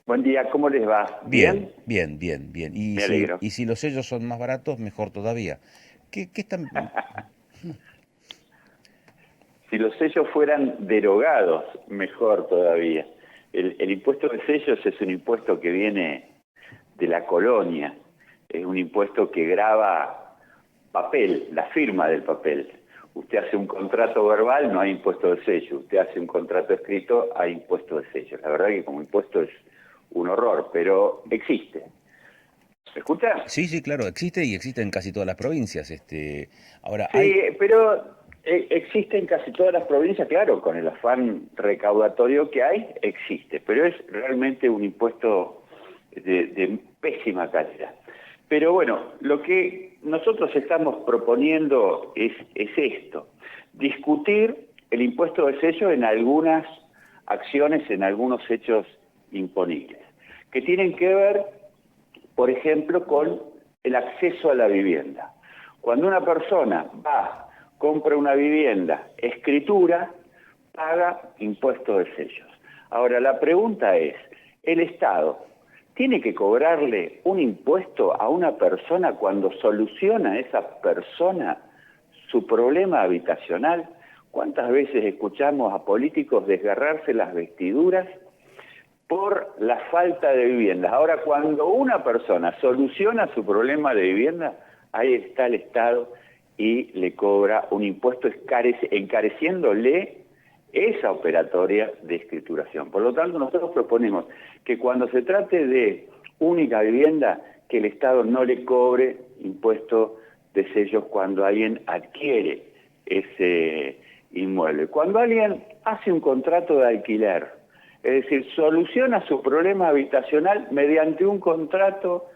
Buen día, ¿cómo les va? Bien, ¿Bien? bien, bien, bien. Y Me si, alegro. y si los sellos son más baratos, mejor todavía. ¿Qué están? Si los sellos fueran derogados, mejor todavía. El impuesto de sellos es un impuesto que viene de la colonia, es un impuesto que grava papel, la firma del papel. Usted hace un contrato verbal, no hay impuesto de sello. Usted hace un contrato escrito, hay impuesto de sello. La verdad que como impuesto es un horror, pero existe. ¿Me escucha? Sí, sí, claro, existe y existe en casi todas las provincias. Ahora Sí, hay, pero existe en casi todas las provincias, claro, con el afán recaudatorio que hay, existe, pero es realmente un impuesto de pésima calidad. Pero bueno, lo que nosotros estamos proponiendo es esto, discutir el impuesto de sello en algunas acciones, en algunos hechos imponibles, que tienen que ver, por ejemplo, con el acceso a la vivienda. Cuando una persona va, compra una vivienda, escritura, paga impuestos de sellos. Ahora, la pregunta es, ¿el Estado tiene que cobrarle un impuesto a una persona cuando soluciona esa persona su problema habitacional? ¿Cuántas veces escuchamos a políticos desgarrarse las vestiduras por la falta de viviendas? Ahora, cuando una persona soluciona su problema de vivienda, ahí está el Estado y le cobra un impuesto encareciéndole esa operatoria de escrituración. Por lo tanto, nosotros proponemos que cuando se trate de única vivienda, que el Estado no le cobre impuesto de sellos cuando alguien adquiere ese inmueble. Cuando alguien hace un contrato de alquiler, es decir, soluciona su problema habitacional mediante un contrato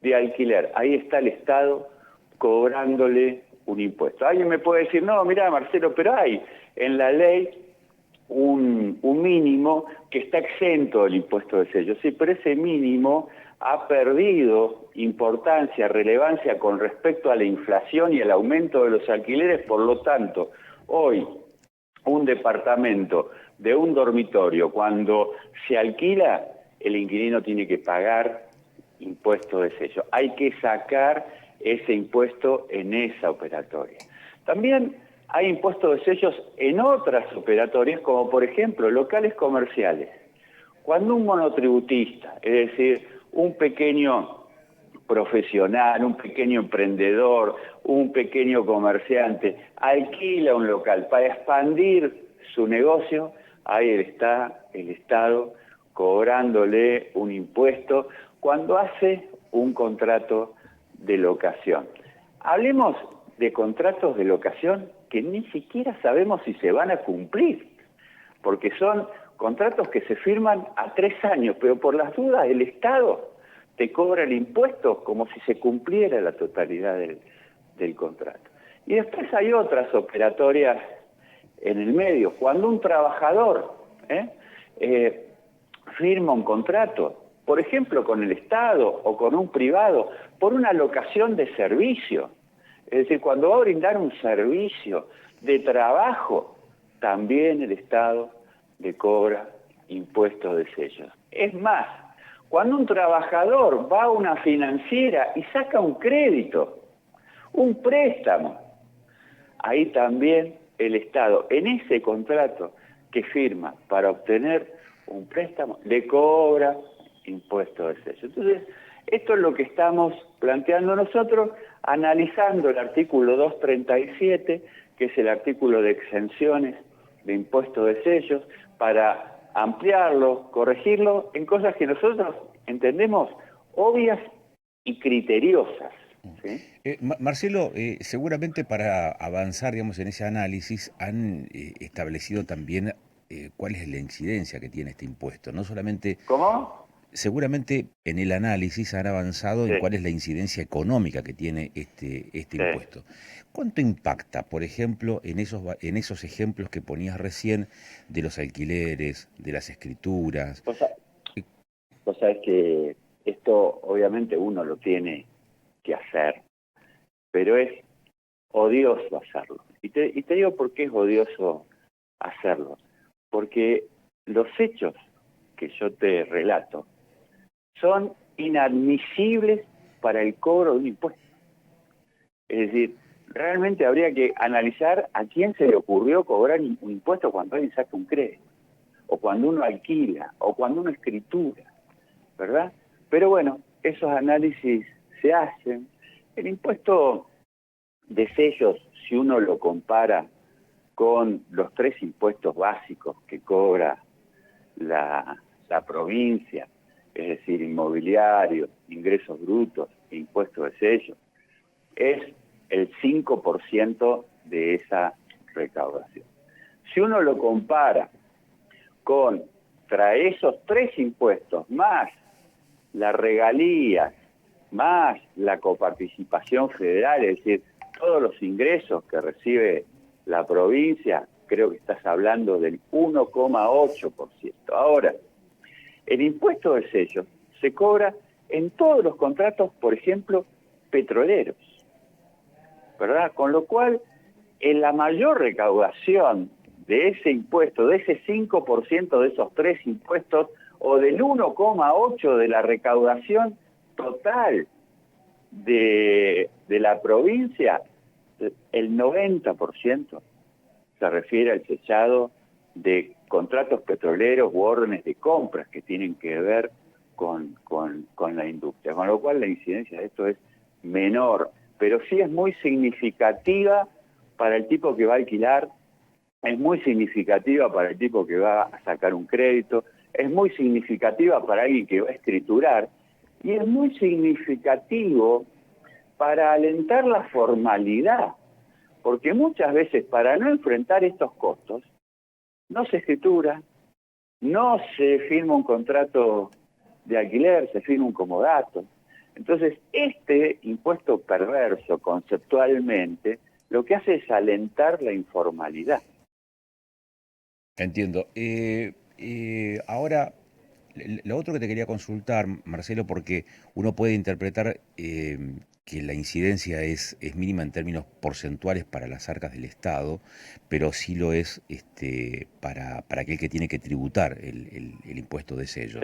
de alquiler. Ahí está el Estado cobrándole un impuesto. Alguien me puede decir, no, mira Marcelo, pero hay en la ley un mínimo que está exento del impuesto de sello. Sí, pero ese mínimo ha perdido importancia, relevancia con respecto a la inflación y el aumento de los alquileres. Por lo tanto, hoy un departamento de un dormitorio, cuando se alquila, el inquilino tiene que pagar impuesto de sello. Hay que sacar ese impuesto en esa operatoria. También hay impuestos de sellos en otras operatorias, como por ejemplo locales comerciales. Cuando un monotributista, es decir, un pequeño profesional, un pequeño emprendedor, un pequeño comerciante, alquila un local para expandir su negocio, ahí está el Estado cobrándole un impuesto cuando hace un contrato de locación. Hablemos de contratos de locación que ni siquiera sabemos si se van a cumplir, porque son contratos que se firman a 3 años, pero por las dudas el Estado te cobra el impuesto como si se cumpliera la totalidad del contrato. Y después hay otras operatorias en el medio. Cuando un trabajador firma un contrato, por ejemplo con el Estado o con un privado, por una locación de servicio, es decir, cuando va a brindar un servicio de trabajo, también el Estado le cobra impuestos de sellos. Es más, cuando un trabajador va a una financiera y saca un crédito, un préstamo, ahí también el Estado, en ese contrato que firma para obtener un préstamo, le cobra impuestos de sello. Entonces, esto es lo que estamos planteando nosotros, analizando el artículo 237, que es el artículo de exenciones de impuestos de sellos, para ampliarlo, corregirlo en cosas que nosotros entendemos obvias y criteriosas, ¿sí? Marcelo, seguramente para avanzar, digamos, en ese análisis han establecido también cuál es la incidencia que tiene este impuesto. No solamente, ¿Cómo? seguramente en el análisis han avanzado Sí, en cuál es la incidencia económica que tiene este sí. impuesto. ¿Cuánto impacta, por ejemplo, en esos ejemplos que ponías recién de los alquileres, de las escrituras? Vos, vos sabés que esto obviamente uno lo tiene que hacer, pero es odioso hacerlo. Y te digo por qué es odioso hacerlo. Porque los hechos que yo te relato son inadmisibles para el cobro de un impuesto. Es decir, realmente habría que analizar a quién se le ocurrió cobrar un impuesto cuando alguien saca un crédito, o cuando uno alquila, o cuando uno escritura, ¿verdad? Pero bueno, esos análisis se hacen. El impuesto de sellos, si uno lo compara con los 3 impuestos básicos que cobra la provincia, es decir, inmobiliario, ingresos brutos e impuesto de sello, es el 5% de esa recaudación. Si uno lo compara contra esos 3 impuestos, más las regalías, más la coparticipación federal, es decir, todos los ingresos que recibe la provincia, creo que estás hablando del 1,8%. Ahora, el impuesto de sello se cobra en todos los contratos, por ejemplo, petroleros, ¿verdad? Con lo cual, en la mayor recaudación de ese impuesto, de ese 5% de esos 3 impuestos, o del 1,8% de la recaudación total de la provincia, el 90% se refiere al sellado de contratos petroleros u órdenes de compras que tienen que ver con la industria, con lo cual la incidencia de esto es menor, pero sí es muy significativa para el tipo que va a alquilar, es muy significativa para el tipo que va a sacar un crédito, es muy significativa para alguien que va a escriturar, y es muy significativo para alentar la formalidad, porque muchas veces para no enfrentar estos costos, no se escritura, no se firma un contrato de alquiler, se firma un comodato. Entonces, este impuesto perverso conceptualmente lo que hace es alentar la informalidad. Entiendo. Ahora, lo otro que te quería consultar, Marcelo, porque uno puede interpretar que la incidencia es mínima en términos porcentuales para las arcas del Estado, pero sí lo es para aquel que tiene que tributar el impuesto de sellos.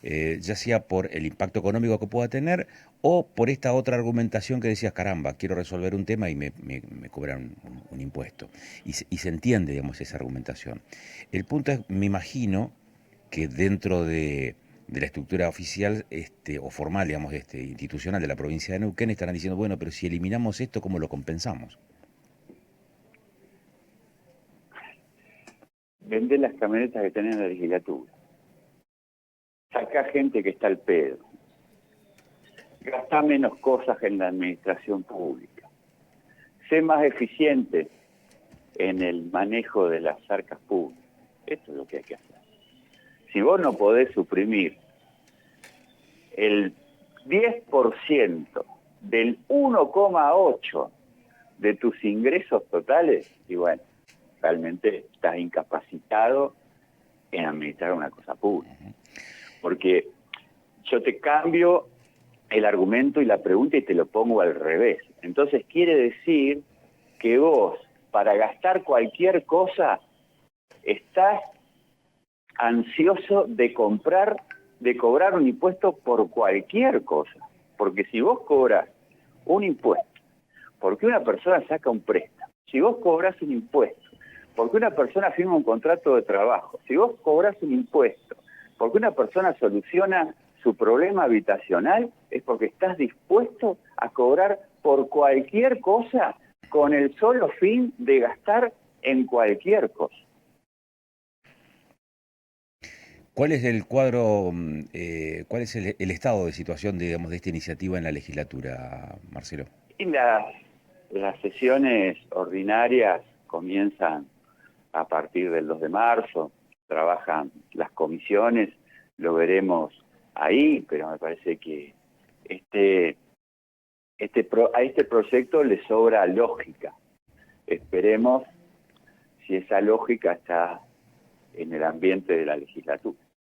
Ya sea por el impacto económico que pueda tener o por esta otra argumentación que decías, caramba, quiero resolver un tema y me cobran un impuesto. Y se entiende, digamos, esa argumentación. El punto es, me imagino que dentro de la estructura oficial o formal, digamos, institucional de la provincia de Neuquén estarán diciendo, bueno, pero si eliminamos esto, ¿cómo lo compensamos? Vender las camionetas que tenés en la legislatura. Saca gente que está al pedo. Gastá menos cosas en la administración pública. Sé más eficiente en el manejo de las arcas públicas. Esto es lo que hay que hacer. Si vos no podés suprimir el 10% del 1,8% de tus ingresos totales, y bueno, realmente estás incapacitado en administrar una cosa pública. Porque yo te cambio el argumento y la pregunta y te lo pongo al revés. Entonces quiere decir que vos, para gastar cualquier cosa, estás ansioso de cobrar un impuesto por cualquier cosa. Porque si vos cobras un impuesto porque una persona saca un préstamo, si vos cobras un impuesto porque una persona firma un contrato de trabajo, si vos cobras un impuesto porque una persona soluciona su problema habitacional, es porque estás dispuesto a cobrar por cualquier cosa con el solo fin de gastar en cualquier cosa. ¿Cuál es el cuadro, cuál es el estado de situación, digamos, de esta iniciativa en la legislatura, Marcelo? Y las sesiones ordinarias comienzan a partir del 2 de marzo, trabajan las comisiones, lo veremos ahí, pero me parece que a este proyecto le sobra lógica. Esperemos si esa lógica está en el ambiente de la legislatura.